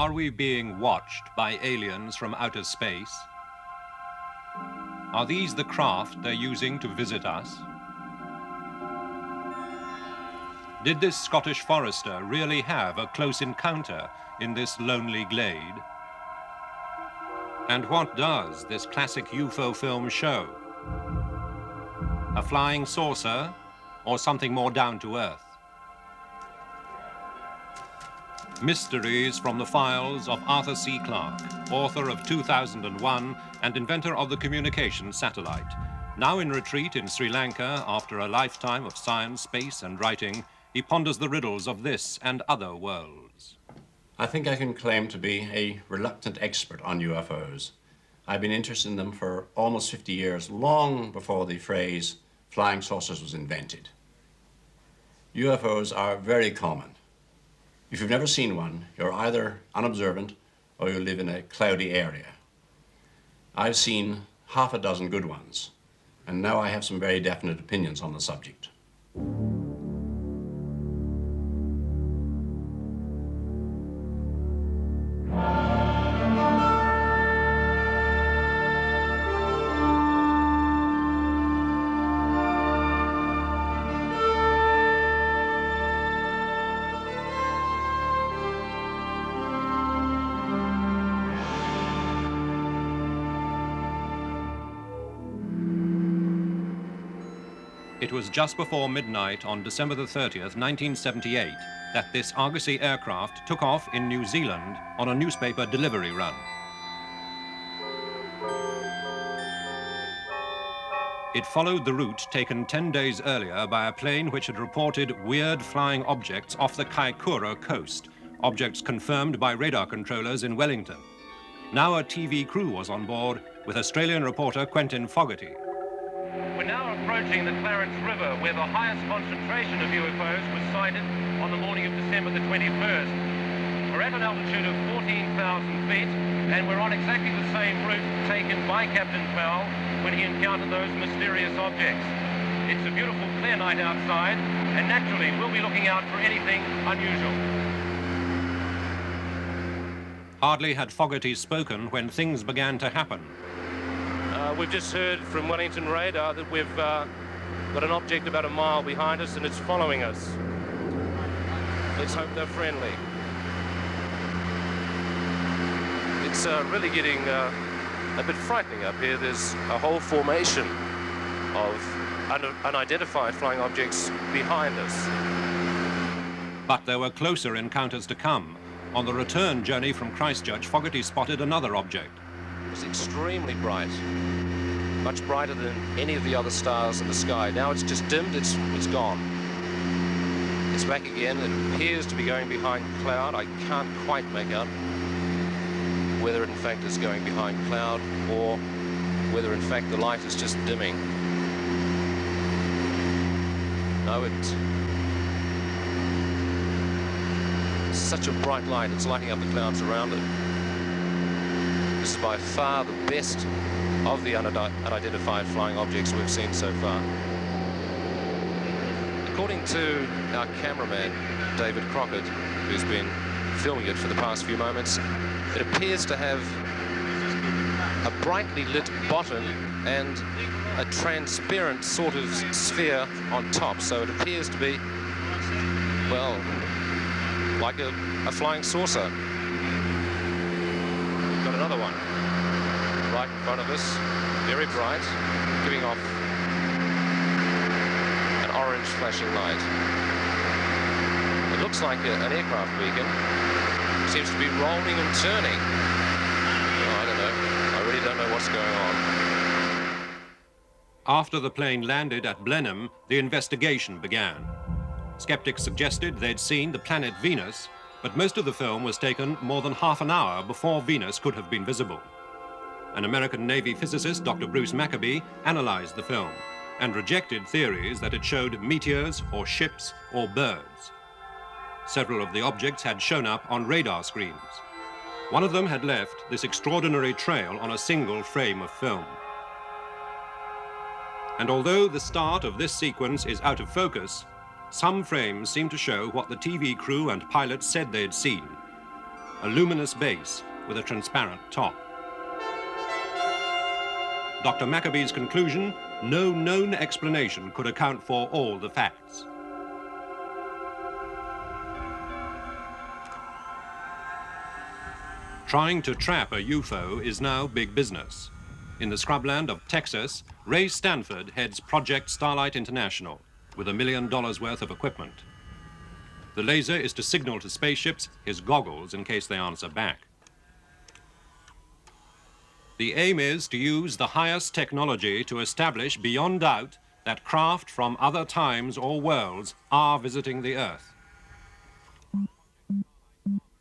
Are we being watched by aliens from outer space? Are these the craft they're using to visit us? Did this Scottish forester really have a close encounter in this lonely glade? And what does this classic UFO film show? A flying saucer or something more down to earth? Mysteries from the files of Arthur C. Clarke, author of 2001 and inventor of the communications satellite. Now in retreat in Sri Lanka after a lifetime of science, space and writing, he ponders the riddles of this and other worlds. I think I can claim to be a reluctant expert on UFOs. I've been interested in them for almost 50 years, long before the phrase flying saucers was invented. UFOs are very common. If you've never seen one, you're either unobservant or you live in a cloudy area. I've seen half a dozen good ones, and now I have some very definite opinions on the subject. It was just before midnight on December the 30th, 1978, that this Argosy aircraft took off in New Zealand on a newspaper delivery run. It followed the route taken 10 days earlier by a plane which had reported weird flying objects off the Kaikoura coast, objects confirmed by radar controllers in Wellington. Now a TV crew was on board with Australian reporter Quentin Fogarty. We're now approaching the Clarence River, where the highest concentration of UFOs was sighted on the morning of December the 21st. We're at an altitude of 14,000 feet, and we're on exactly the same route taken by Captain Powell when he encountered those mysterious objects. It's a beautiful, clear night outside, and naturally, we'll be looking out for anything unusual. Hardly had Fogarty spoken when things began to happen. We've just heard from Wellington radar that we've got an object about a mile behind us and it's following us. Let's hope they're friendly. It's really getting a bit frightening up here. There's a whole formation of unidentified flying objects behind us. But there were closer encounters to come. On the return journey from Christchurch, Fogarty spotted another object. It was extremely bright. Much brighter than any of the other stars in the sky. Now it's just dimmed, it's gone. It's back again. It appears to be going behind cloud. I can't quite make out whether it in fact is going behind cloud or whether in fact the light is just dimming. No, it's such a bright light, it's lighting up the clouds around it. This is by far the best of the unidentified flying objects we've seen so far. According to our cameraman, David Crockett, who's been filming it for the past few moments, it appears to have a brightly lit bottom and a transparent sort of sphere on top, so it appears to be, well, like a flying saucer. We've got another one right in front of us, very bright, giving off an orange flashing light. It looks like an aircraft beacon. It seems to be rolling and turning. Oh, I don't know. I really don't know what's going on. After the plane landed at Blenheim, the investigation began. Skeptics suggested they'd seen the planet Venus, but most of the film was taken more than half an hour before Venus could have been visible. An American Navy physicist, Dr. Bruce Maccabee, analyzed the film and rejected theories that it showed meteors or ships or birds. Several of the objects had shown up on radar screens. One of them had left this extraordinary trail on a single frame of film. And although the start of this sequence is out of focus, some frames seem to show what the TV crew and pilots said they'd seen. a luminous base with a transparent top. Dr. Maccabee's conclusion, no known explanation could account for all the facts. Trying to trap a UFO is now big business. In the scrubland of Texas, Ray Stanford heads Project Starlight International with $1 million worth of equipment. The laser is to signal to spaceships his goggles in case they answer back. The aim is to use the highest technology to establish beyond doubt that craft from other times or worlds are visiting the Earth.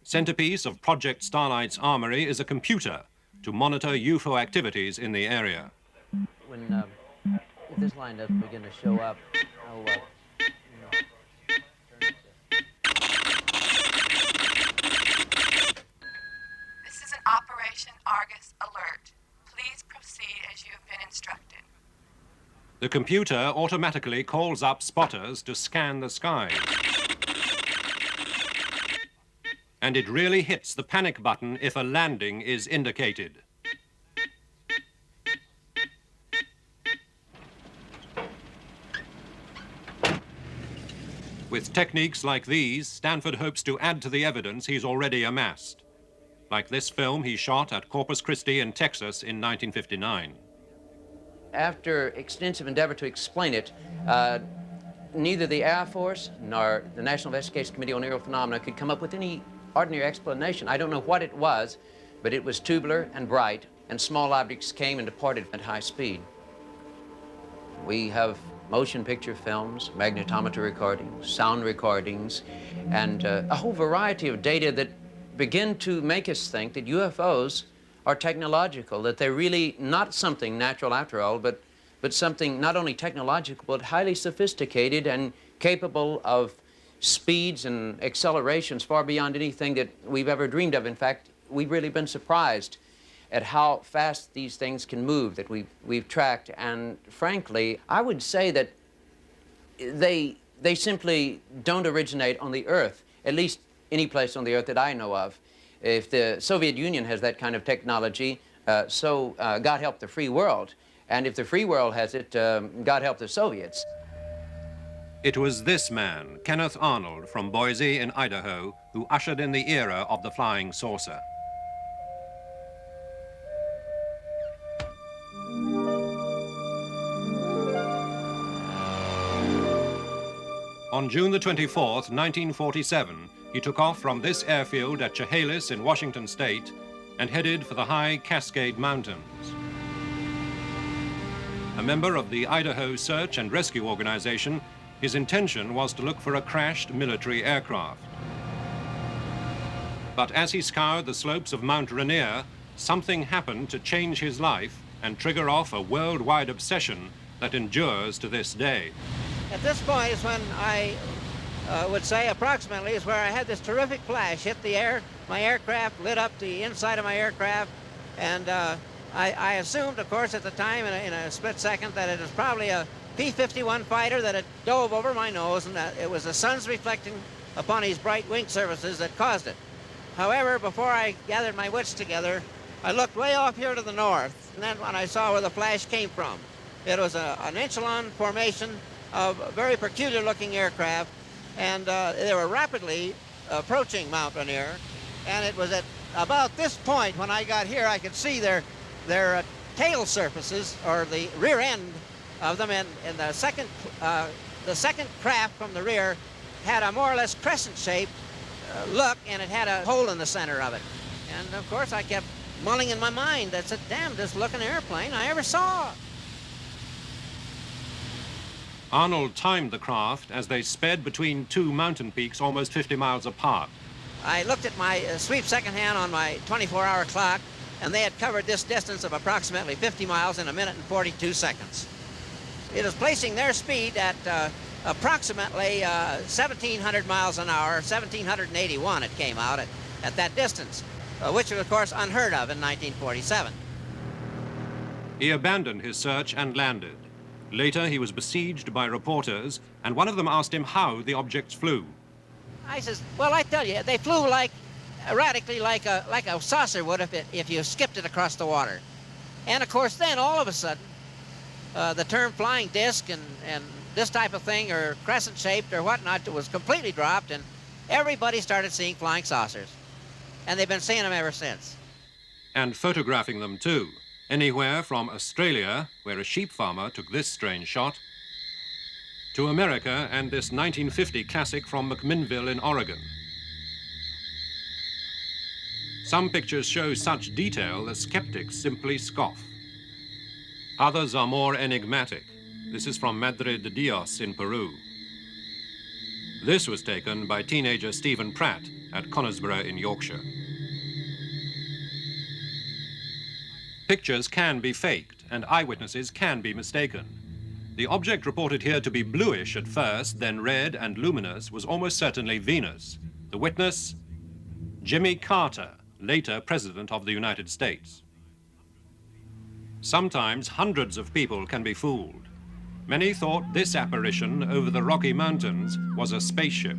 Centerpiece of Project Starlight's armory is a computer to monitor UFO activities in the area. When if this line doesn't begin to show up, I'll turn it This is an Operation Argus alert. Please proceed as you have been instructed. The computer automatically calls up spotters to scan the skies. And it really hits the panic button if a landing is indicated. With techniques like these, Stanford hopes to add to the evidence he's already amassed. Like this film he shot at Corpus Christi in Texas in 1959. After extensive endeavor to explain it, neither the Air Force nor the National Investigation Committee on Aerial Phenomena could come up with any ordinary explanation. I don't know what it was, but it was tubular and bright, and small objects came and departed at high speed. We have motion picture films, magnetometer recordings, sound recordings, and a whole variety of data that begin to make us think that UFOs are technological, that they're really not something natural after all, but something not only technological, but highly sophisticated and capable of speeds and accelerations far beyond anything that we've ever dreamed of. In fact, we've really been surprised at how fast these things can move that we've tracked. And frankly, I would say that they simply don't originate on the Earth, at least any place on the Earth that I know of. If the Soviet Union has that kind of technology, so God help the free world. And if the free world has it, God help the Soviets. It was this man, Kenneth Arnold from Boise in Idaho, who ushered in the era of the flying saucer. On June the 24th, 1947, he took off from this airfield at Chehalis in Washington State and headed for the high Cascade Mountains. A member of the Idaho Search and Rescue Organization, his intention was to look for a crashed military aircraft. But as he scoured the slopes of Mount Rainier, something happened to change his life and trigger off a worldwide obsession that endures to this day. At this point is when I would say approximately is where I had this terrific flash hit the air. My aircraft lit up the inside of my aircraft, and I assumed, of course, at the time in a split second that it was probably a P-51 fighter that had dove over my nose, and that it was the sun's reflecting upon his bright wing surfaces that caused it. However, before I gathered my wits together, I looked way off here to the north, and then when I saw where the flash came from, it was an echelon formation of very peculiar-looking aircraft, and they were rapidly approaching Mount Rainier, and it was at about this point when I got here I could see their tail surfaces, or the rear end of them, and the second craft from the rear had a more or less crescent-shaped look, and it had a hole in the center of it. And of course I kept mulling in my mind, that's the damnedest looking airplane I ever saw. Arnold timed the craft as they sped between two mountain peaks almost 50 miles apart. I looked at my sweep second hand on my 24-hour clock, and they had covered this distance of approximately 50 miles in 1 minute and 42 seconds. It was placing their speed at approximately 1,700 miles an hour, 1,781 it came out at that distance, which was, of course, unheard of in 1947. He abandoned his search and landed. Later, he was besieged by reporters, and one of them asked him how the objects flew. I says, well, I tell you, they flew like erratically like a saucer would if you skipped it across the water. And of course, then all of a sudden, the term flying disc and this type of thing, or crescent-shaped or whatnot, was completely dropped, and everybody started seeing flying saucers. And they've been seeing them ever since. And photographing them too. Anywhere from Australia, where a sheep farmer took this strange shot, to America and this 1950 classic from McMinnville in Oregon. Some pictures show such detail that skeptics simply scoff. Others are more enigmatic. This is from Madre de Dios in Peru. This was taken by teenager Stephen Pratt at Conisborough in Yorkshire. Pictures can be faked and eyewitnesses can be mistaken. The object reported here to be bluish at first, then red and luminous, was almost certainly Venus. The witness, Jimmy Carter, later President of the United States. Sometimes hundreds of people can be fooled. Many thought this apparition over the Rocky Mountains was a spaceship.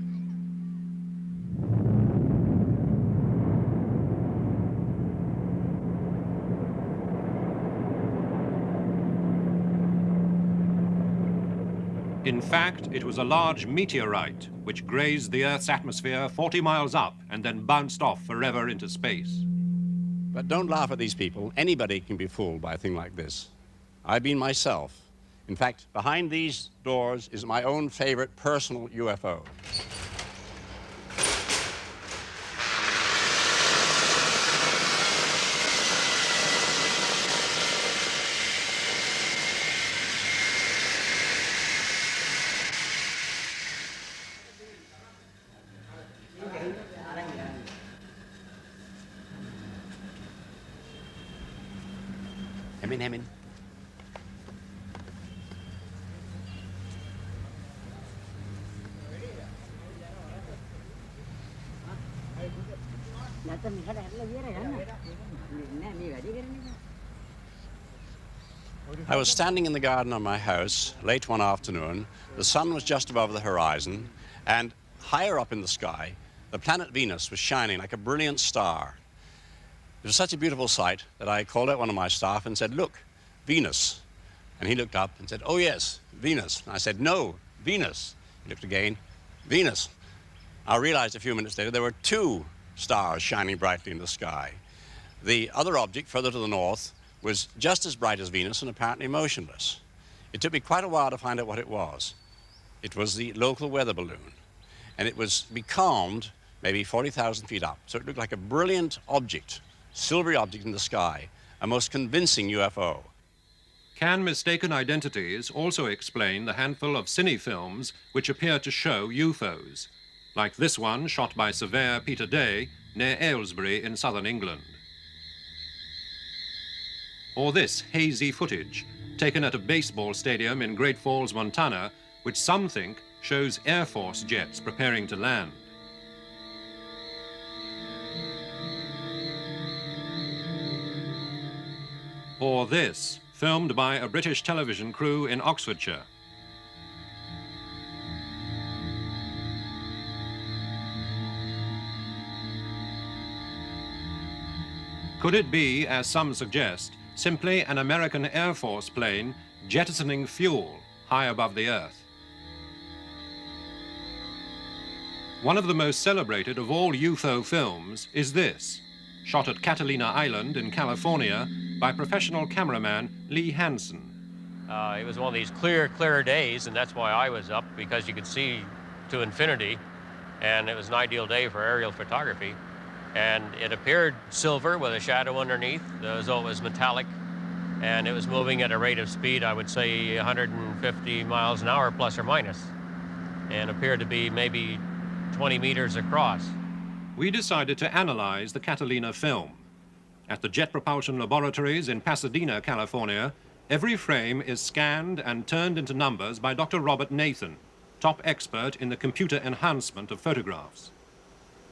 In fact, it was a large meteorite which grazed the Earth's atmosphere 40 miles up and then bounced off forever into space. But don't laugh at these people. Anybody can be fooled by a thing like this. I've been myself. In fact, behind these doors is my own favorite personal UFO. Hemin. I was standing in the garden of my house late one afternoon. The sun was just above the horizon, and higher up in the sky, the planet Venus was shining like a brilliant star. It was such a beautiful sight that I called out one of my staff and said, "Look, Venus." And he looked up and said, "Oh yes, Venus." And I said, "No, Venus." He looked again, "Venus." I realized a few minutes later there were two stars shining brightly in the sky. The other object further to the north was just as bright as Venus and apparently motionless. It took me quite a while to find out what it was. It was the local weather balloon, and it was becalmed maybe 40,000 feet up. So it looked like a brilliant object, silvery object in the sky, a most convincing UFO. Can mistaken identities also explain the handful of cine films which appear to show UFOs, like this one shot by surveyor Peter Day near Aylesbury in southern England? Or this hazy footage taken at a baseball stadium in Great Falls, Montana, which some think shows Air Force jets preparing to land. Or this, filmed by a British television crew in Oxfordshire. Could it be, as some suggest, simply an American Air Force plane jettisoning fuel high above the Earth? One of the most celebrated of all UFO films is this, shot at Catalina Island in California by professional cameraman Lee Hansen. It was one of these clear days, and that's why I was up, because you could see to infinity, and it was an ideal day for aerial photography. And it appeared silver with a shadow underneath, as though it was metallic, and it was moving at a rate of speed, I would say 150 miles an hour plus or minus, and appeared to be maybe 20 meters across. We decided to analyze the Catalina film. At the Jet Propulsion Laboratories in Pasadena, California, every frame is scanned and turned into numbers by Dr. Robert Nathan, top expert in the computer enhancement of photographs.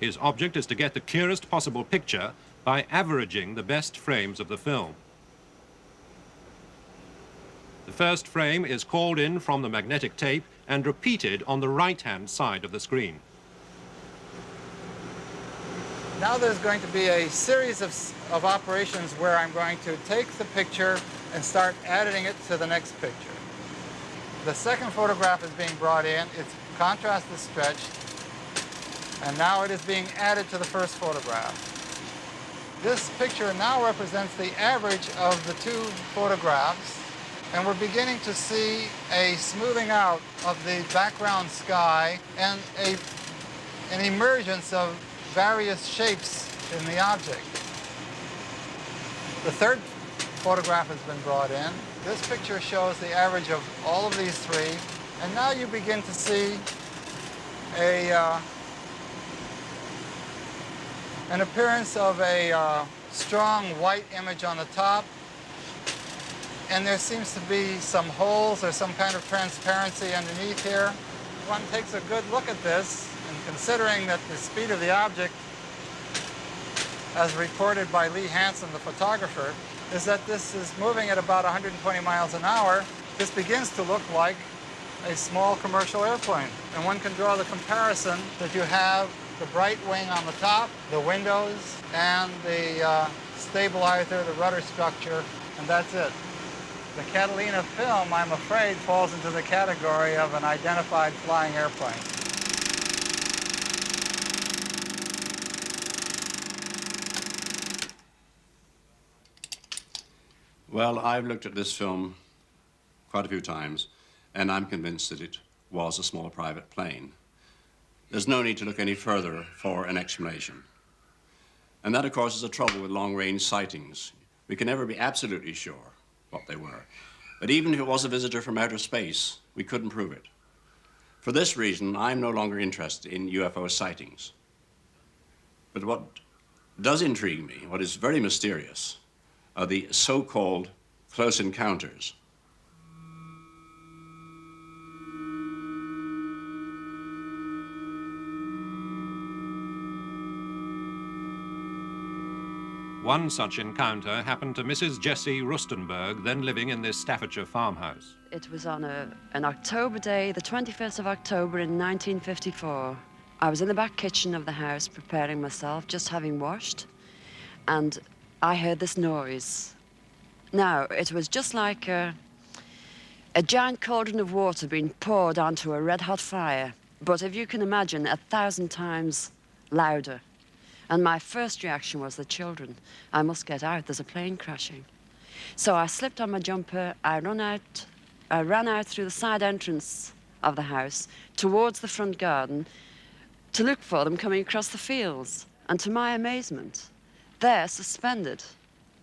His object is to get the clearest possible picture by averaging the best frames of the film. The first frame is called in from the magnetic tape and repeated on the right-hand side of the screen. Now there's going to be a series of operations where I'm going to take the picture and start editing it to the next picture. The second photograph is being brought in, its contrast is stretched, and now it is being added to the first photograph. This picture now represents the average of the two photographs, and we're beginning to see a smoothing out of the background sky and an emergence of various shapes in the object. The third photograph has been brought in. This picture shows the average of all of these three, and now you begin to see an appearance of a strong white image on the top, and there seems to be some holes or some kind of transparency underneath here. One takes a good look at this, and considering that the speed of the object, as reported by Lee Hansen, the photographer, is that this is moving at about 120 miles an hour, this begins to look like a small commercial airplane. And one can draw the comparison that you have the bright wing on the top, the windows, and the stabilizer, the rudder structure, and that's it. The Catalina film, I'm afraid, falls into the category of an identified flying airplane. Well, I've looked at this film quite a few times, and I'm convinced that it was a small private plane. There's no need to look any further for an explanation. And that, of course, is the trouble with long-range sightings. We can never be absolutely sure what they were. But even if it was a visitor from outer space, we couldn't prove it. For this reason, I'm no longer interested in UFO sightings. But what does intrigue me, what is very mysterious, are the so-called close encounters. One such encounter happened to Mrs. Jessie Rustenberg, then living in this Staffordshire farmhouse. It was on an October day, the 21st of October in 1954. I was in the back kitchen of the house preparing myself, just having washed, and I heard this noise. Now, it was just like a giant cauldron of water being poured onto a red-hot fire, but if you can imagine, 1,000 times louder. And my first reaction was the children. I must get out, there's a plane crashing. So I slipped on my jumper, I ran out through the side entrance of the house towards the front garden to look for them coming across the fields. And to my amazement, there, suspended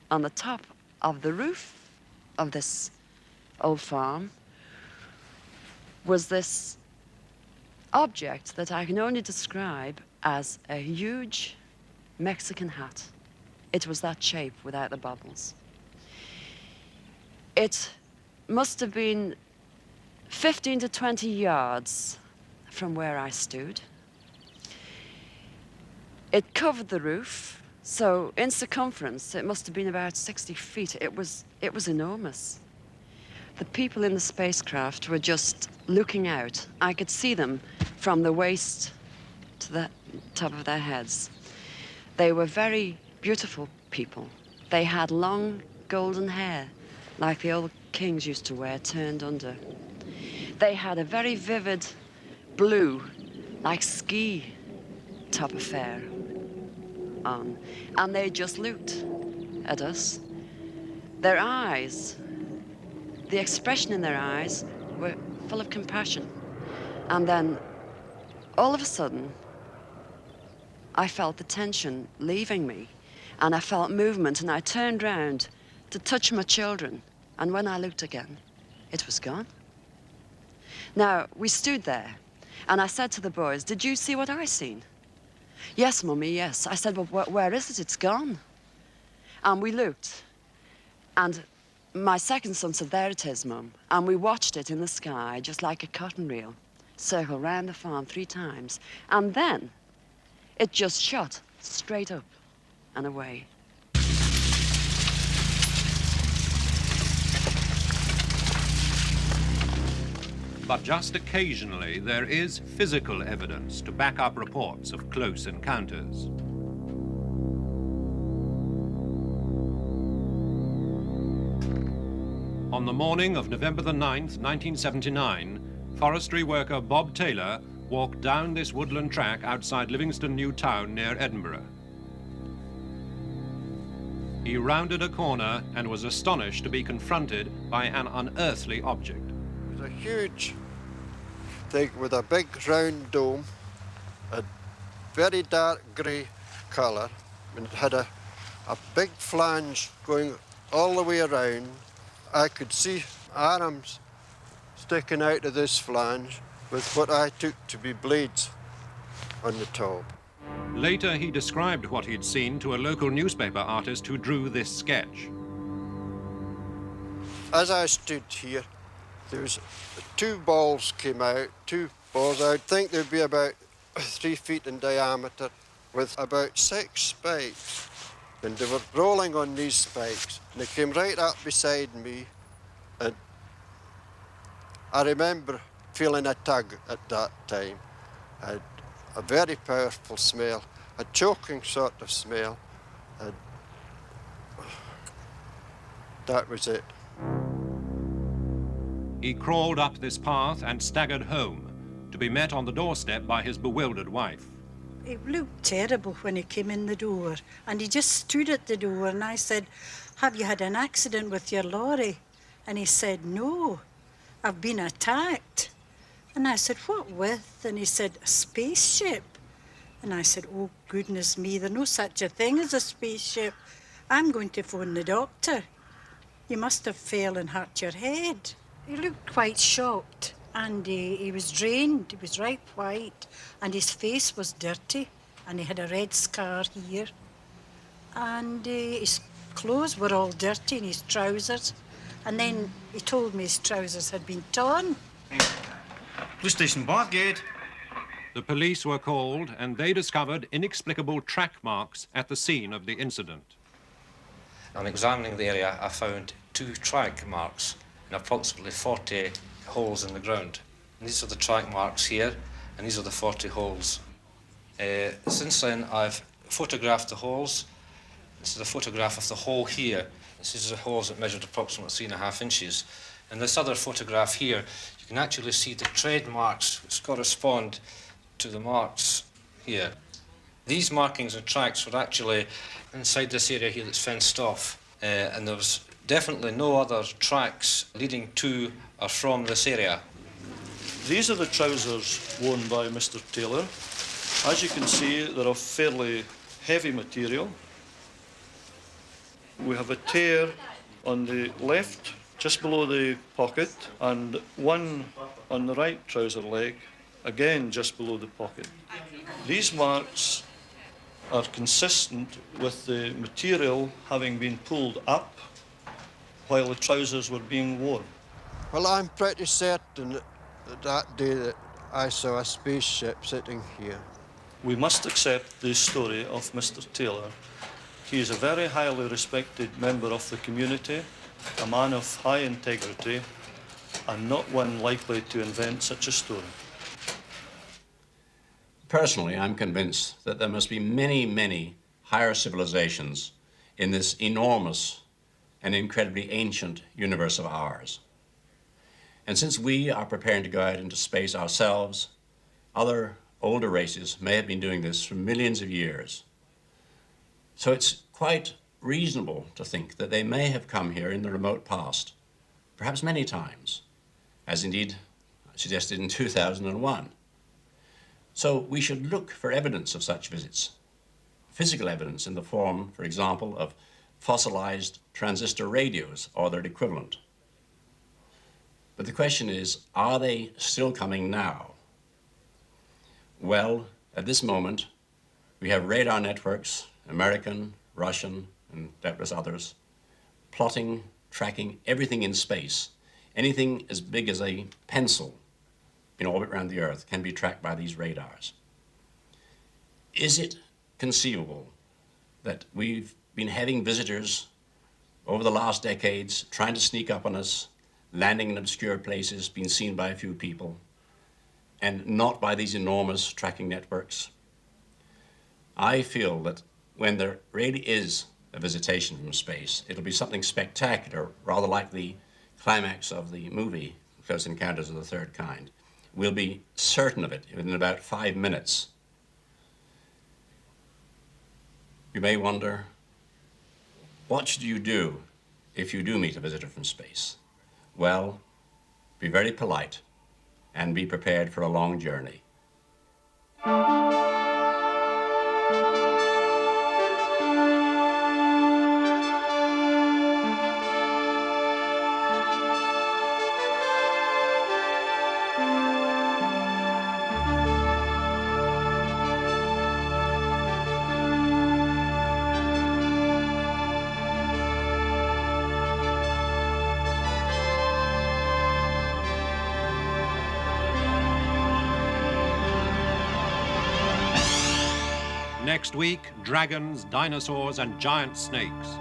on the top of the roof of this old farm, was this object that I can only describe as a huge Mexican hat. It was that shape without the bubbles. It must have been 15 to 20 yards from where I stood. It covered the roof, so in circumference it must have been about 60 feet. It was enormous. The people in the spacecraft were just looking out. I could see them from the waist to the top of their heads. They were very beautiful people. They had long golden hair, like the old kings used to wear, turned under. They had a very vivid blue, like ski top affair on, and they just looked at us. Their eyes, the expression in their eyes were full of compassion. And then, all of a sudden, I felt the tension leaving me, and I felt movement, and I turned round to touch my children, and when I looked again, it was gone. Now, we stood there, and I said to the boys, "Did you see what I seen?" "Yes, Mummy, yes." I said, "Well, where is it? It's gone." And we looked, and my second son said, "There it is, Mum." And we watched it in the sky, just like a cotton reel, circle round the farm 3 times, and then it just shot straight up and away. But just occasionally, there is physical evidence to back up reports of close encounters. On the morning of November the 9th, 1979, forestry worker Bob Taylor walked down this woodland track outside Livingston New Town near Edinburgh. He rounded a corner and was astonished to be confronted by an unearthly object. It was a huge thing with a big round dome, a very dark grey colour, and it had a big flange going all the way around. I could see arms sticking out of this flange with what I took to be blades on the top. Later, he described what he'd seen to a local newspaper artist who drew this sketch. As I stood here, there was two balls came out, two balls. I think they'd be about 3 feet in diameter with about 6 spikes. And they were rolling on these spikes. And they came right up beside me. And I remember feeling a tug at that time. I had a very powerful smell, a choking sort of smell. And that was it. He crawled up this path and staggered home, to be met on the doorstep by his bewildered wife. It looked terrible when he came in the door, and he just stood at the door, and I said, "Have you had an accident with your lorry?" And he said, "No, I've been attacked." And I said, "What with?" And he said, "A spaceship." And I said, "Oh, goodness me, there's no such a thing as a spaceship. I'm going to phone the doctor. You must have fell and hurt your head." He looked quite shocked, and he was drained. He was right white, and his face was dirty, and he had a red scar here. And his clothes were all dirty, and his trousers. And then he told me his trousers had been torn. Police station Bargate. The police were called, and they discovered inexplicable track marks at the scene of the incident. On examining the area, I found 2 track marks in approximately 40 holes in the ground. And these are the track marks here, and these are the 40 holes. Since then, I've photographed the holes. This is a photograph of the hole here. This is the holes that measured approximately 3.5 inches. And this other photograph here, you can actually see the tread marks which correspond to the marks here. These markings and tracks were actually inside this area here that's fenced off, and there was definitely no other tracks leading to or from this area. These are the trousers worn by Mr. Taylor. As you can see, they're of fairly heavy material. We have a tear on the left, just below the pocket, and one on the right trouser leg, again just below the pocket. These marks are consistent with the material having been pulled up while the trousers were being worn. Well, I'm pretty certain that day that I saw a spaceship sitting here. We must accept the story of Mr. Taylor. He is a very highly respected member of the community, a man of high integrity, and not one likely to invent such a story. Personally, I'm convinced that there must be many, many higher civilizations in this enormous and incredibly ancient universe of ours. And since we are preparing to go out into space ourselves, other older races may have been doing this for millions of years. So it's quite reasonable to think that they may have come here in the remote past, perhaps many times, as indeed suggested in 2001. So we should look for evidence of such visits, physical evidence in the form, for example, of fossilized transistor radios or their equivalent. But the question is, are they still coming now? Well, at this moment, we have radar networks, American, Russian, and doubtless others, plotting, tracking everything in space. Anything as big as a pencil in orbit around the Earth can be tracked by these radars. Is it conceivable that we've been having visitors over the last decades trying to sneak up on us, landing in obscure places, being seen by a few people, and not by these enormous tracking networks? I feel that when there really is a visitation from space, it'll be something spectacular, rather like the climax of the movie, Close Encounters of the Third Kind. We'll be certain of it within about 5 minutes. You may wonder, what should you do if you do meet a visitor from space? Well, be very polite and be prepared for a long journey. Next week, dragons, dinosaurs, and giant snakes.